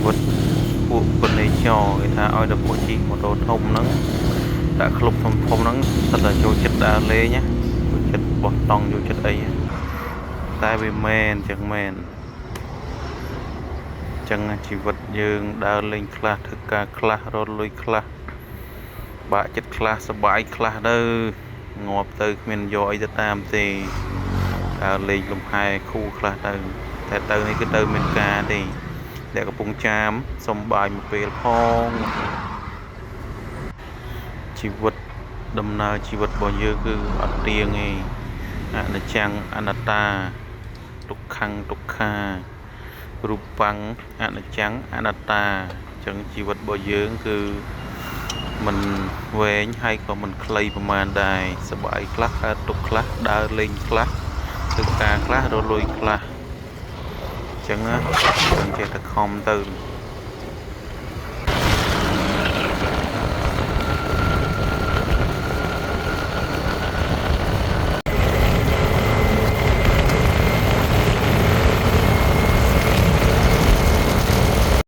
វិតពួកពនេចរគេថាឲ្យតែពួកជិះម៉ូតូធំហ្នឹងដាក់ក្លុបធំហ្នឹងសិតតែចូលចិត្តដើរលេងណាចូលចិត្តបោះតង់ចូលចិត្តអីតែវាមែនចឹងមែនចឹងជីវិតយើងដើរលេងខ្លះធ្វើការខ្លះរត់លុយខ្លះបាក់ចិត្តខ្លះសប្បាយខ្លះទៅងាប់ទៅគ្មានយកអីទៅតាមទេដើរលេងលំហែគូខ្លះទៅតែទៅនេះគឺទៅមានការទេតែកំពុងចាមសុំបាយមួយពេលផងជីវិតដំណើរជីវិតរបស់យើងគឺអត់ទៀងទេអនិច្ចំអនត្តាទុក្ខំទុក្ខារូបាំងអនិច្ចំអនត្តាចឹងជីវិតរបស់យើងគឺមិនវែងហើយក៏មិនខ្លីប្រហែលដែរសប្បាយខ្លះកើតទុក្ខខ្លះដើរលេងខ្លះធ្វើការខ្លះរលួយខ្លះចឹងណាយើងចេះតែខំទៅ